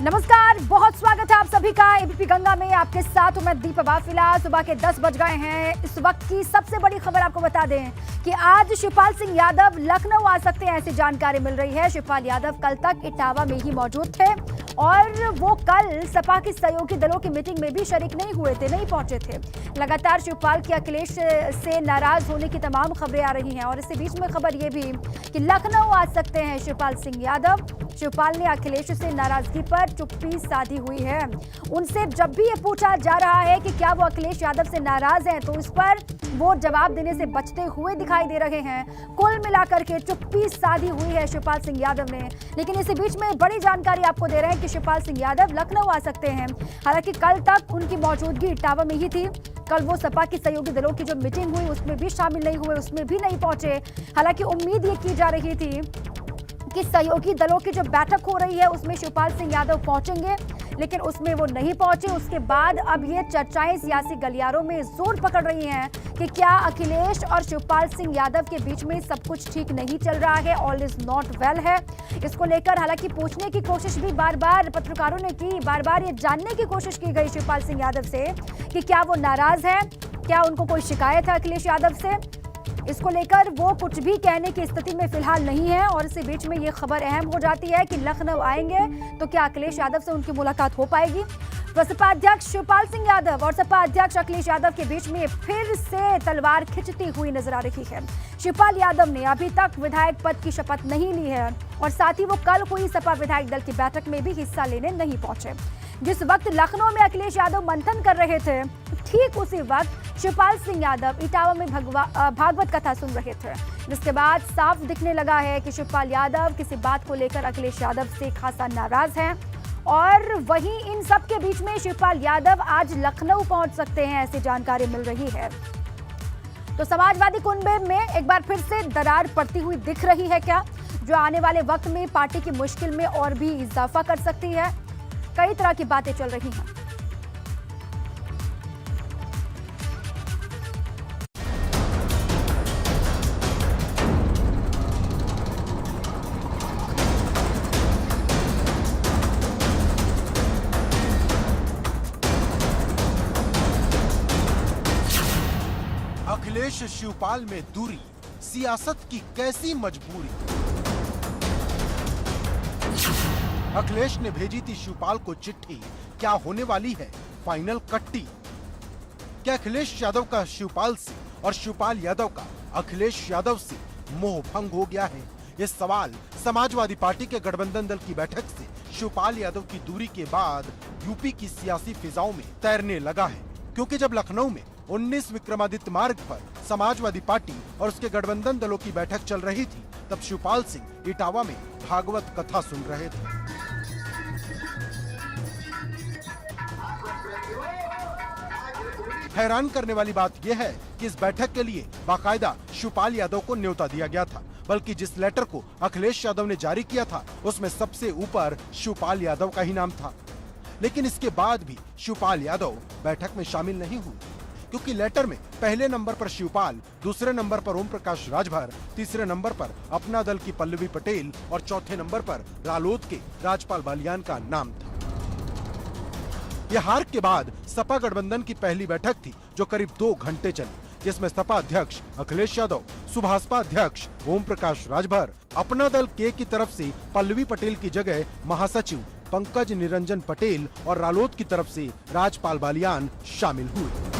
नमस्कार, बहुत स्वागत है आप सभी का एबीपी गंगा में। आपके साथ हूं मैं दीपा बाफिला। सुबह के 10 बज गए हैं। इस वक्त की सबसे बड़ी खबर आपको बता दें कि आज शिवपाल सिंह यादव लखनऊ आ सकते हैं, ऐसी जानकारी मिल रही है। शिवपाल यादव कल तक इटावा में ही मौजूद थे और वो कल सपा की सहयोगी दलों की मीटिंग में भी शरीक नहीं हुए थे, नहीं पहुंचे थे। लगातार शिवपाल की अखिलेश से नाराज होने की तमाम खबरें आ रही हैं और इसी बीच में खबर ये भी कि लखनऊ आ सकते हैं शिवपाल सिंह यादव। शिवपाल ने अखिलेश से नाराजगी पर चुप्पी साधी हुई है। उनसे जब भी ये पूछा जा रहा है कि क्या वो अखिलेश यादव से नाराज हैं, तो इस पर वो जवाब देने से बचते हुए दिखाई दे रहे हैं। कुल मिलाकर के चुप्पी साधी हुई है शिवपाल सिंह यादव ने। लेकिन इसी बीच में बड़ी जानकारी आपको दे रहे हैं कि शिवपाल सिंह यादव लखनऊ आ सकते हैं। हालांकि कल तक उनकी मौजूदगी इटावा में ही थी। कल वो सपा की सहयोगी दलों की जो मीटिंग हुई उसमें भी शामिल नहीं हुए, उसमें भी नहीं पहुंचे। हालांकि उम्मीद ये की जा रही थी कि सहयोगी दलों की जो बैठक हो रही है उसमें शिवपाल सिंह यादव पहुंचेंगे, लेकिन उसमें वो नहीं पहुंचे। उसके बाद अब ये चर्चाएं सियासी गलियारों में जोर पकड़ रही हैं कि क्या अखिलेश और शिवपाल सिंह यादव के बीच में सब कुछ ठीक नहीं चल रहा है, ऑल इज नॉट वेल है। इसको लेकर हालांकि पूछने की कोशिश भी बार बार पत्रकारों ने की, बार बार ये जानने की कोशिश की गई शिवपाल सिंह यादव से कि क्या वो नाराज है, क्या उनको कोई शिकायत है अखिलेश यादव से। इसको लेकर वो कुछ भी कहने की स्थिति में फिलहाल नहीं है और इसी बीच में ये खबर अहम हो जाती है कि लखनऊ आएंगे तो क्या अखिलेश यादव से उनकी मुलाकात हो पाएगी। तो सपा अध्यक्ष शिवपाल सिंह यादव और सपा अध्यक्ष अखिलेश यादव के बीच में फिर से तलवार खिंचती हुई नजर आ रही है। शिवपाल यादव ने अभी तक विधायक पद की शपथ नहीं ली है और साथ ही वो कल हुई सपा विधायक दल की बैठक में भी हिस्सा लेने नहीं पहुंचे। जिस वक्त लखनऊ में अखिलेश यादव मंथन कर रहे थे, ठीक उसी वक्त शिवपाल सिंह यादव इटावा में भागवत कथा सुन रहे थे, जिसके बाद साफ दिखने लगा है कि शिवपाल यादव किसी बात को लेकर अखिलेश यादव से खासा नाराज हैं। और वहीं इन सब के बीच में शिवपाल यादव आज लखनऊ पहुंच सकते हैं, ऐसी जानकारी मिल रही है। तो समाजवादी कुनबे में एक बार फिर से दरार पड़ती हुई दिख रही है क्या, जो आने वाले वक्त में पार्टी की मुश्किल में और भी इजाफा कर सकती है। कई तरह की बातें चल रही हैं। अखिलेश शिवपाल में दूरी, सियासत की कैसी मजबूरी। अखिलेश ने भेजी थी शिवपाल को चिट्ठी, क्या होने वाली है फाइनल कट्टी। क्या अखिलेश यादव का शिवपाल से और शिवपाल यादव का अखिलेश यादव से मोह भंग हो गया है? ये सवाल समाजवादी पार्टी के गठबंधन दल की बैठक से शिवपाल यादव की दूरी के बाद यूपी की सियासी फिजाओं में तैरने लगा है। क्योंकि जब लखनऊ में 19 विक्रमादित्य मार्ग पर समाजवादी पार्टी और उसके गठबंधन दलों की बैठक चल रही थी, तब शिवपाल सिंह इटावा में भागवत कथा सुन रहे थे। हैरान करने वाली बात यह है कि इस बैठक के लिए बाकायदा शिवपाल यादव को न्योता दिया गया था, बल्कि जिस लेटर को अखिलेश यादव ने जारी किया था उसमें सबसे ऊपर शिवपाल यादव का ही नाम था। लेकिन इसके बाद भी शिवपाल यादव बैठक में शामिल नहीं हुए, क्योंकि लेटर में पहले नंबर पर शिवपाल, दूसरे नंबर पर ओम प्रकाश राजभर, तीसरे नंबर पर अपना दल की पल्लवी पटेल और चौथे नंबर पर रालोद के राजपाल बालियान का नाम था। यह हार के बाद सपा गठबंधन की पहली बैठक थी जो करीब 2 घंटे चली, जिसमें सपा अध्यक्ष अखिलेश यादव, सुभाषपा अध्यक्ष ओम प्रकाश राजभर, अपना दल के की तरफ से पल्लवी पटेल की जगह महासचिव पंकज निरंजन पटेल और रालोद की तरफ से राजपाल बालियान शामिल हुए।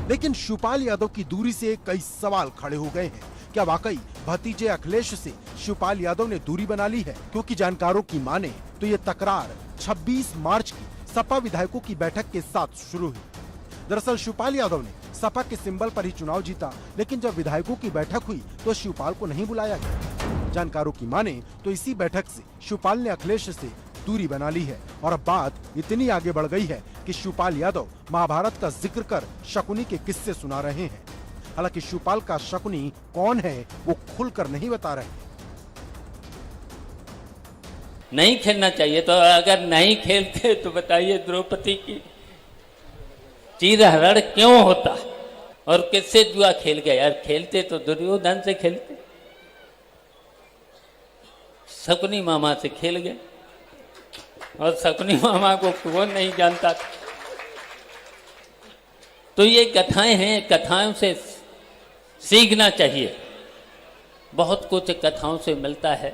लेकिन शिवपाल यादव की दूरी से कई सवाल खड़े हो गए हैं। क्या वाकई भतीजे अखिलेश से शिवपाल यादव ने दूरी बना ली है? क्योंकि जानकारों की माने तो ये तकरार 26 मार्च की सपा विधायकों की बैठक के साथ शुरू हुई। दरअसल शिवपाल यादव ने सपा के सिंबल पर ही चुनाव जीता, लेकिन जब विधायकों की बैठक हुई तो शिवपाल को नहीं बुलाया गया। जानकारों की माने तो इसी बैठक से शिवपाल ने अखिलेश से दूरी बना ली है और अब बात इतनी आगे बढ़ गई है कि शिवपाल यादव महाभारत का जिक्र कर शकुनी के किस्से सुना रहे हैं। हालांकि शिवपाल का शकुनी कौन है वो खुलकर नहीं बता रहे। नहीं खेलना चाहिए तो अगर नहीं खेलते तो बताइए द्रौपदी की चीरहरण क्यों होता और किससे जुआ खेल गए? यार खेलते तो दुर्योधन से खेलते। शकुनी मामा से खेल गए, और शकुनी मामा को कौन नहीं जानता था। तो ये कथाएं हैं, कथाओं से सीखना चाहिए, बहुत कुछ कथाओं से मिलता है।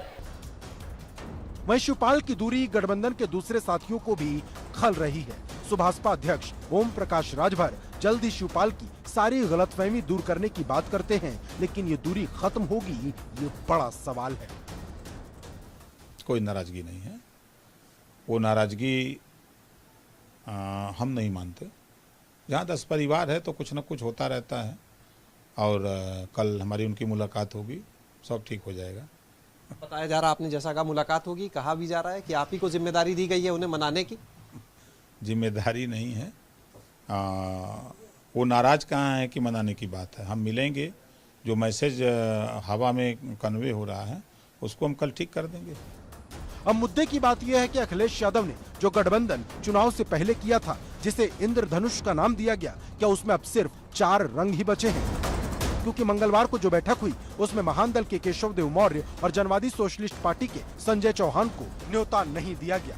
वहीं शिवपाल की दूरी गठबंधन के दूसरे साथियों को भी खल रही है। सुभाषपा अध्यक्ष ओम प्रकाश राजभर जल्द ही शिवपाल की सारी गलतफहमी दूर करने की बात करते हैं, लेकिन ये दूरी खत्म होगी, ये बड़ा सवाल है। कोई नाराजगी नहीं है, वो नाराजगी हम नहीं मानते। जहाँ 10 परिवार है तो कुछ न कुछ होता रहता है, और कल हमारी उनकी मुलाकात होगी, सब ठीक हो जाएगा। बताया जा रहा, आपने जैसा कहा मुलाकात होगी, कहा भी जा रहा है कि आप ही को जिम्मेदारी दी गई है उन्हें मनाने की। जिम्मेदारी नहीं है, वो नाराज कहाँ है कि मनाने की बात है। हम मिलेंगे, जो मैसेज हवा में कन्वे हो रहा है उसको हम कल ठीक कर देंगे। अब मुद्दे की बात यह है कि अखिलेश यादव ने जो गठबंधन चुनाव से पहले किया था, जिसे इंद्रधनुष का नाम दिया गया, क्या उसमें अब सिर्फ 4 रंग ही बचे हैं? क्योंकि मंगलवार को जो बैठक हुई उसमें महान दल के केशव देव मौर्य और जनवादी सोशलिस्ट पार्टी के संजय चौहान को न्योता नहीं दिया गया।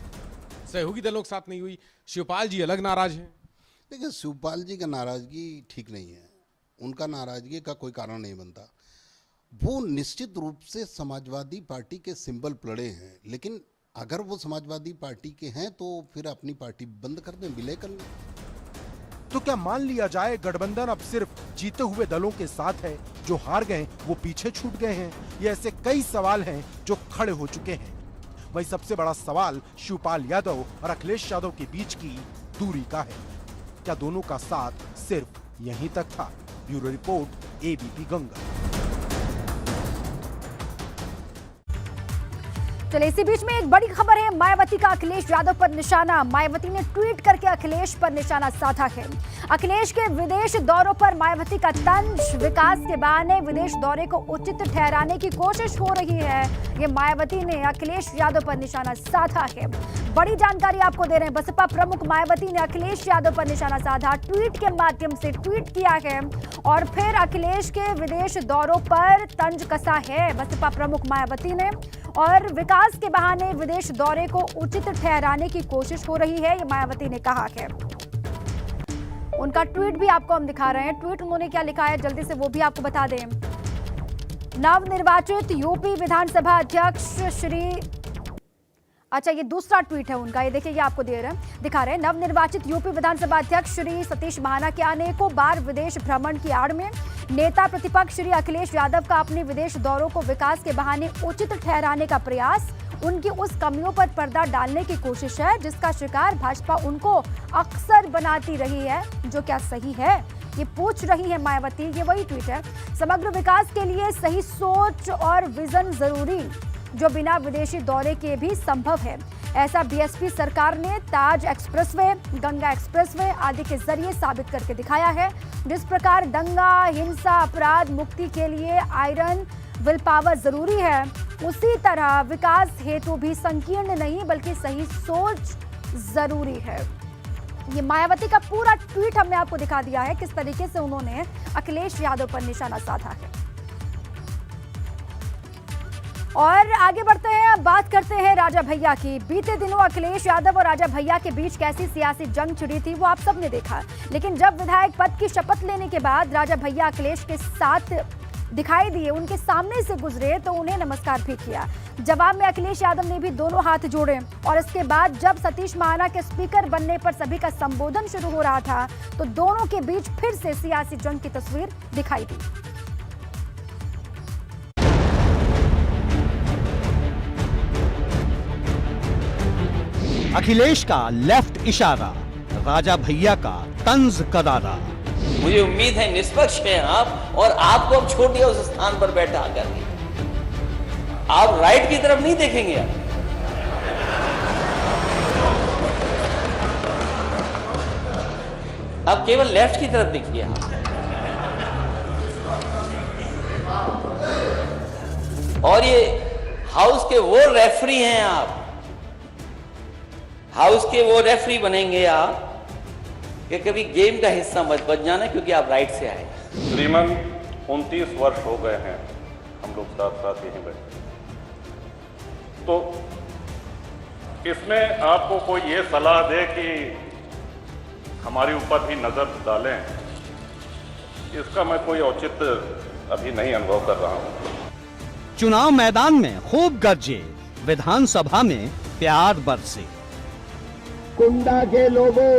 सहयोगी दलों के साथ नहीं हुई, शिवपाल जी अलग नाराज हैं। देखिए, शिवपाल जी का नाराजगी ठीक नहीं है, उनका नाराजगी का कोई कारण नहीं बनता। वो निश्चित रूप से समाजवादी पार्टी के सिंबल पड़े हैं, लेकिन अगर वो समाजवादी पार्टी के हैं तो फिर अपनी पार्टी बंद कर दें, विलय कर लें। तो क्या मान लिया जाए गठबंधन अब सिर्फ जीते हुए दलों के साथ है, जो हार गए वो पीछे छूट गए हैं? ये ऐसे कई सवाल हैं जो खड़े हो चुके हैं। वही सबसे बड़ा सवाल शिवपाल यादव और अखिलेश यादव के बीच की दूरी का है। क्या दोनों का साथ सिर्फ यहीं तक था? Bureau report, ABP Ganga. चलिए, इसी बीच में एक बड़ी खबर है, मायावती का अखिलेश यादव पर निशाना। मायावती ने ट्वीट करके अखिलेश पर निशाना साधा है। अखिलेश के विदेश दौरों पर मायावती का तंज, विकास के बहाने विदेश दौरे को उचित ठहराने की कोशिश हो रही है। ये मायावती ने अखिलेश यादव पर निशाना साधा है। बड़ी जानकारी आपको दे रहे हैं, बसपा प्रमुख मायावती ने अखिलेश यादव पर निशाना साधा, ट्वीट के माध्यम से ट्वीट किया है और फिर अखिलेश के विदेश दौरों पर तंज कसा है बसपा प्रमुख मायावती ने, और विकास के बहाने विदेश दौरे को उचित ठहराने की कोशिश हो रही है, ये मायावती ने कहा है। उनका ट्वीट भी आपको हम दिखा रहे हैं। ट्वीट उन्होंने क्या लिखा है जल्दी से वो भी आपको बता दें। नवनिर्वाचित यूपी विधानसभा अध्यक्ष श्री, अच्छा ये दूसरा ट्वीट है उनका, ये देखिए, ये आपको दिखा रहे हैं। नवनिर्वाचित यूपी विधानसभा अध्यक्ष श्री सतीश महाना के अनेकों बार विदेश भ्रमण की आड़ में नेता प्रतिपक्ष श्री अखिलेश यादव का अपने विदेश दौरों को विकास के बहाने उचित ठहराने का प्रयास, उनकी उस कमियों पर पर्दा डालने की कोशिश है जिसका शिकार भाजपा उनको अक्सर बनाती रही है। जो क्या सही है, ये पूछ रही है मायावती। ये वही ट्वीट है। समग्र विकास के लिए सही सोच और विजन जरूरी, जो बिना विदेशी दौरे के भी संभव है। ऐसा बीएसपी सरकार ने ताज एक्सप्रेसवे, गंगा एक्सप्रेसवे आदि के जरिए साबित करके दिखाया है। जिस प्रकार दंगा, हिंसा, अपराध मुक्ति के लिए आयरन विल पावर जरूरी है, उसी तरह विकास हेतु भी संकीर्ण नहीं बल्कि सही सोच जरूरी है। ये मायावती का पूरा ट्वीट हमने आपको दिखा दिया है, किस तरीके से उन्होंने अखिलेश यादव पर निशाना साधा है। और आगे बढ़ते हैं, अब बात करते हैं राजा भैया की। बीते दिनों अखिलेश यादव और राजा भैया के बीच कैसी सियासी जंग छिड़ी थी वो आप सबने देखा, लेकिन जब विधायक पद की शपथ लेने के बाद राजा भैया अखिलेश के साथ दिखाई दिए, उनके सामने से गुजरे तो उन्हें नमस्कार भी किया। जवाब में अखिलेश यादव ने भी दोनों हाथ जोड़े और इसके बाद जब सतीश महाना के स्पीकर बनने पर सभी का संबोधन शुरू हो रहा था तो दोनों के बीच फिर से सियासी जंग की तस्वीर दिखाई दी। अखिलेश का लेफ्ट इशारा, राजा भैया का तंज करारा। मुझे उम्मीद है निष्पक्ष हैं आप, और आपको अब छोड़ दिया उस स्थान पर बैठा करके। आप राइट की तरफ नहीं देखेंगे, आप केवल लेफ्ट की तरफ देखिए। और ये हाउस के वो रेफरी हैं, आप हाउस के वो रेफरी बनेंगे आप कि कभी गेम का हिस्सा मत बन जाना, क्योंकि आप राइट से आए। श्रीमान 29 वर्ष हो गए हैं हम लोग साथ साथ यहीं बैठे। तो इसमें आपको कोई ये सलाह दे कि हमारे ऊपर भी नजर डालें, इसका मैं कोई औचित्य अभी नहीं अनुभव कर रहा हूं। चुनाव मैदान में खूब गरजे, विधानसभा में प्यार बरसे। कुंडा के लोगों,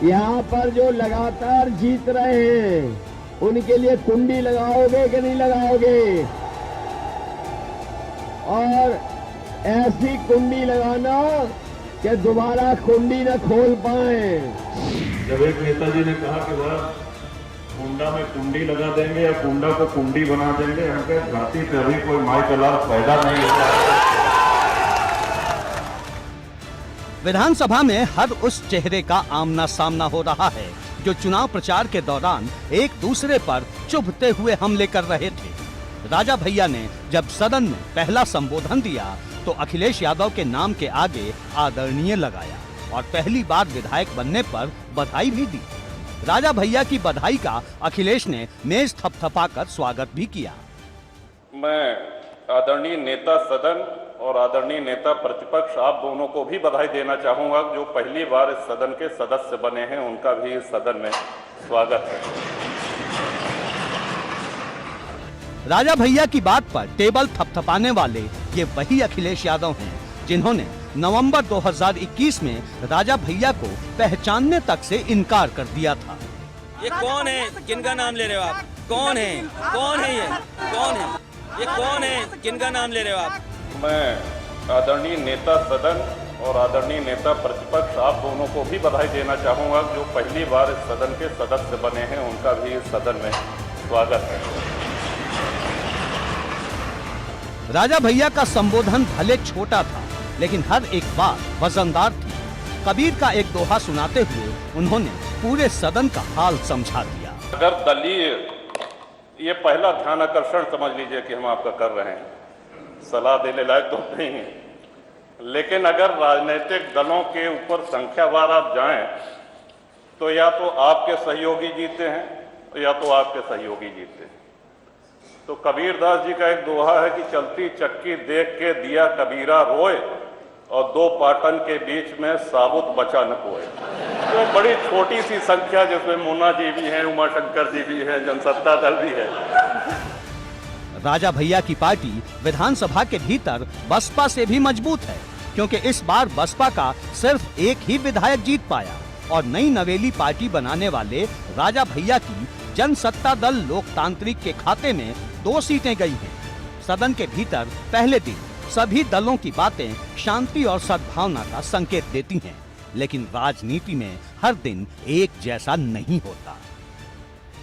यहाँ पर जो लगातार जीत रहे हैं उनके लिए कुंडी लगाओगे कि नहीं लगाओगे? और ऐसी कुंडी लगाना कि दोबारा कुंडी न खोल पाए। जब एक नेताजी ने कहा कि वह कुंडा में कुंडी लगा देंगे या कुंडा को कुंडी बना देंगे, हमके धरती पे अभी कोई माई कलर पैदा नहीं हुआ। विधानसभा में हर उस चेहरे का आमना सामना हो रहा है जो चुनाव प्रचार के दौरान एक दूसरे पर चुभते हुए हमले कर रहे थे। राजा भैया ने जब सदन में पहला संबोधन दिया तो अखिलेश यादव के नाम के आगे आदरणीय लगाया और पहली बार विधायक बनने पर बधाई भी दी। राजा भैया की बधाई का अखिलेश ने मेज थपथपाकर स्वागत भी किया। मैं आदरणीय नेता सदन और आदरणीय नेता प्रतिपक्ष आप दोनों को भी बधाई देना चाहूंगा जो पहली बार इस सदन के सदस्य बने हैं, उनका भी इस सदन में स्वागत है। राजा भैया की बात पर टेबल थपथपाने वाले ये वही अखिलेश यादव हैं जिन्होंने नवंबर 2021 में राजा भैया को पहचानने तक से इनकार कर दिया था। ये कौन है? किनका नाम ले रहे हो आप? कौन है? कौन है ये? कौन है ये? कौन है? किनका नाम ले रहे हो आप? मैं आदरणीय नेता सदन और आदरणीय नेता प्रतिपक्ष आप दोनों को भी बधाई देना चाहूंगा जो पहली बार इस सदन के सदस्य बने हैं, उनका भी इस सदन में स्वागत है। राजा भैया का संबोधन भले छोटा था लेकिन हर एक बात वजनदार थी। कबीर का एक दोहा सुनाते हुए उन्होंने पूरे सदन का हाल समझा दिया। अगर दलीय ये पहला ध्यान आकर्षण समझ लीजिए कि हम आपका कर रहे हैं, सलाह देने लायक तो नहीं है, लेकिन अगर राजनीतिक दलों के ऊपर संख्यावार आप जाएं तो या तो आपके सहयोगी जीते हैं या तो आपके सहयोगी जीते हैं। तो कबीरदास जी का एक दोहा है कि चलती चक्की देख के दिया कबीरा रोए और दो पाटन के बीच में साबुत बचा न कोई। तो बड़ी छोटी सी संख्या जिसमें मुन्ना जी भी हैं, उमाशंकर जी भी हैं, जनसत्ता दल भी है। राजा भैया की पार्टी विधानसभा के भीतर बसपा से भी मजबूत है क्योंकि इस बार बसपा का सिर्फ एक ही विधायक जीत पाया और नई नवेली पार्टी बनाने वाले राजा भैया की जनसत्ता दल लोकतांत्रिक के खाते में 2 सीटें गई हैं। सदन के भीतर पहले दिन सभी दलों की बातें शांति और सद्भावना का संकेत देती हैं, लेकिन राजनीति में हर दिन एक जैसा नहीं होता।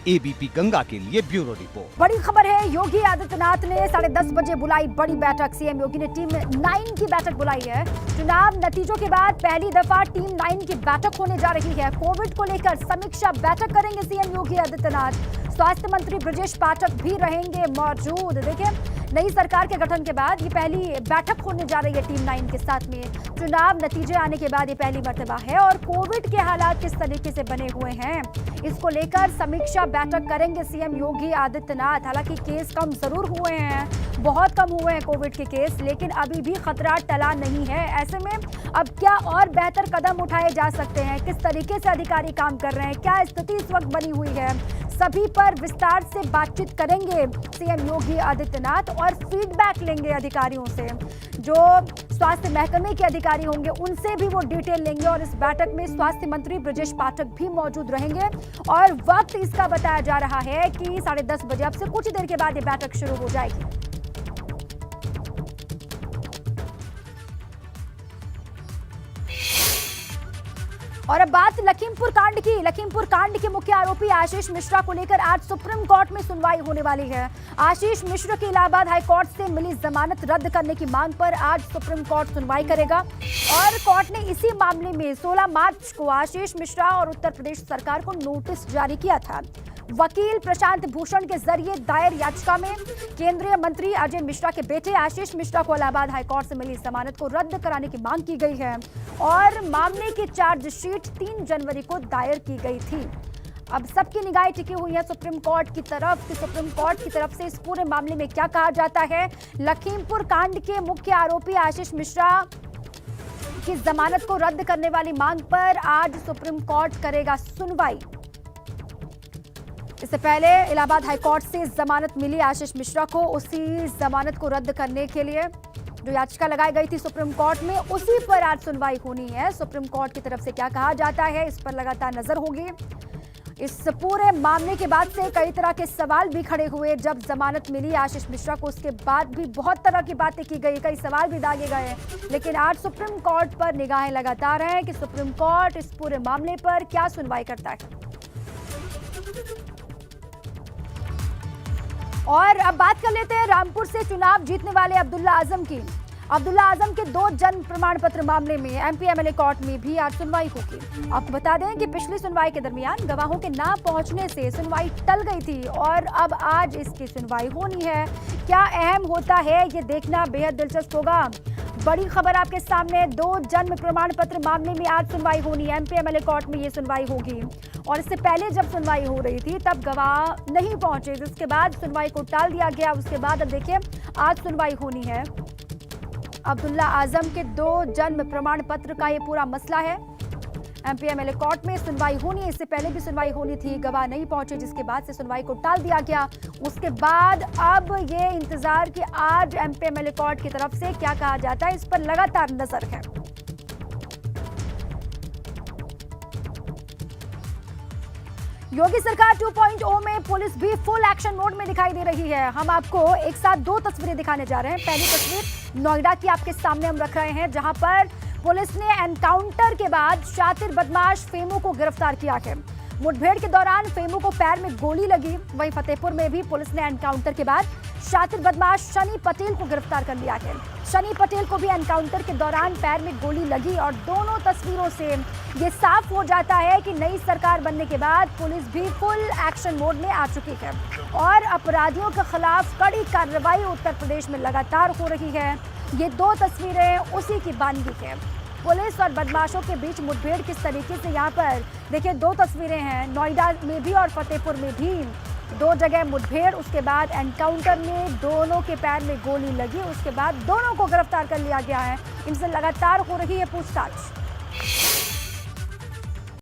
एबीपी गंगा के लिए ब्यूरो रिपोर्ट। बड़ी खबर है, योगी आदित्यनाथ ने 10:30 बजे बुलाई बड़ी बैठक। सीएम योगी ने टीम 9 की बैठक बुलाई है। चुनाव नतीजों के बाद पहली दफा टीम 9 की बैठक होने जा रही है। कोविड को लेकर समीक्षा बैठक करेंगे सीएम योगी आदित्यनाथ। स्वास्थ्य मंत्री ब्रजेश पाठक भी रहेंगे मौजूद। देखिए, नई सरकार के गठन के बाद ये पहली बैठक होने जा रही है टीम 9 के साथ में। चुनाव नतीजे आने के बाद ये पहली मर्तबा है और कोविड के हालात किस तरीके से बने हुए हैं इसको लेकर समीक्षा बैठक करेंगे सीएम योगी आदित्यनाथ। हालांकि केस कम जरूर हुए हैं, बहुत कम हुए हैं कोविड के केस, लेकिन अभी भी खतरा टला नहीं है। ऐसे में अब क्या और बेहतर कदम उठाए जा सकते हैं, किस तरीके से अधिकारी काम कर रहे हैं, क्या स्थिति इस वक्त बनी हुई है, सभी पर विस्तार से बातचीत करेंगे सीएम योगी आदित्यनाथ और फीडबैक लेंगे अधिकारियों से। जो स्वास्थ्य महकमे के अधिकारी होंगे उनसे भी वो डिटेल लेंगे और इस बैठक में स्वास्थ्य मंत्री ब्रजेश पाठक भी मौजूद रहेंगे। और वक्त इसका बताया जा रहा है कि 10:30 बजे, अब से कुछ देर के बाद ये बैठक शुरू हो जाएगी। और अब बात लखीमपुर कांड की। लखीमपुर कांड के मुख्य आरोपी आशीष मिश्रा को लेकर आज सुप्रीम कोर्ट में सुनवाई होने वाली है। आशीष मिश्रा की इलाहाबाद हाई कोर्ट से मिली जमानत रद्द करने की मांग पर आज सुप्रीम कोर्ट सुनवाई करेगा और कोर्ट ने इसी मामले में 16 मार्च को आशीष मिश्रा और उत्तर प्रदेश सरकार को नोटिस जारी किया था। वकील प्रशांत भूषण के जरिए दायर याचिका में केंद्रीय मंत्री अजय मिश्रा के बेटे आशीष मिश्रा को इलाहाबाद हाईकोर्ट से मिली जमानत को रद्द कराने की मांग की गई है और मामले की चार्जशीट 3 जनवरी को दायर की गई थी। अब सबकी निगाहें टिकी हुई है सुप्रीम कोर्ट की तरफ कि सुप्रीम कोर्ट की तरफ से इस पूरे मामले में क्या कहा जाता है। लखीमपुर कांड के मुख्य आरोपी आशीष मिश्रा की जमानत को रद्द करने वाली मांग पर आज सुप्रीम कोर्ट करेगा सुनवाई। इससे पहले इलाहाबाद हाईकोर्ट से जमानत मिली आशीष मिश्रा को, उसी जमानत को रद्द करने के लिए जो याचिका लगाई गई थी सुप्रीम कोर्ट में, उसी पर आज सुनवाई होनी है। सुप्रीम कोर्ट की तरफ से क्या कहा जाता है इस पर लगातार नजर होगी। इस पूरे मामले के बाद से कई तरह के सवाल भी खड़े हुए। जब जमानत मिली आशीष मिश्रा को, उसके बाद भी बहुत तरह की बातें की गई, कई सवाल भी दागे गए, लेकिन आज सुप्रीम कोर्ट पर निगाहें लगातार हैं कि सुप्रीम कोर्ट इस पूरे मामले पर क्या सुनवाई करता है। और अब बात कर लेते हैं रामपुर से चुनाव जीतने वाले अब्दुल्ला आजम की। अब्दुल्ला आजम के 2 जन्म प्रमाण पत्र मामले में एमपी एमएलए कोर्ट में भी आज सुनवाई होगी। आपको बता दें कि पिछली सुनवाई के दरमियान गवाहों के ना पहुंचने से सुनवाई टल गई थी और अब आज इसकी सुनवाई होनी है। क्या अहम होता है ये देखना बेहद दिलचस्प होगा। बड़ी खबर आपके सामने, 2 जन्म प्रमाण पत्र मामले में आज सुनवाई होनी है। एमपी एमएलए कोर्ट में ये सुनवाई होगी और इससे पहले जब सुनवाई हो रही थी तब गवाह नहीं पहुंचे, जिसके बाद सुनवाई को टाल दिया गया। उसके बाद अब देखिए आज सुनवाई होनी है। अब्दुल्ला आजम के 2 जन्म प्रमाण पत्र का ये पूरा मसला है। एमपी एमएलए कोर्ट में सुनवाई होनी है, इससे पहले भी सुनवाई होनी थी, गवाह नहीं पहुंचे, जिसके बाद से सुनवाई को टाल दिया गया। उसके बाद अब ये इंतजार कि आज एमपी एमएलए कोर्ट की तरफ से क्या कहा जाता है, इस पर लगातार नजर है। योगी सरकार 2.0 में पुलिस भी फुल एक्शन मोड में दिखाई दे रही है। हम आपको एक साथ 2 तस्वीरें दिखाने जा रहे हैं। पहली तस्वीर नोएडा की आपके सामने हम रख रहे हैं, जहां पर पुलिस ने एनकाउंटर के बाद शातिर बदमाश फेमू को गिरफ्तार किया है। मुठभेड़ के दौरान फेमू को पैर में गोली लगी। वहीं फतेहपुर में भी पुलिस ने एनकाउंटर के बाद शातिर बदमाश शनि पटेल को गिरफ्तार कर लिया है। शनि पटेल को भी एनकाउंटर के दौरान पैर में गोली लगी और दोनों तस्वीरों से ये साफ हो जाता है कि नई सरकार बनने के बाद पुलिस भी फुल एक्शन मोड में आ चुकी है और अपराधियों के खिलाफ कड़ी कार्रवाई उत्तर प्रदेश में लगातार हो रही है। ये 2 तस्वीरें उसी की बानगी है। पुलिस और बदमाशों के बीच मुठभेड़ किस तरीके से, यहाँ पर देखिए 2 तस्वीरें हैं, नोएडा में भी और फतेहपुर में भी 2 जगह मुठभेड़। उसके बाद एनकाउंटर में दोनों के पैर में गोली लगी, उसके बाद दोनों को गिरफ्तार कर लिया गया है। इनसे लगातार हो रही है पूछताछ।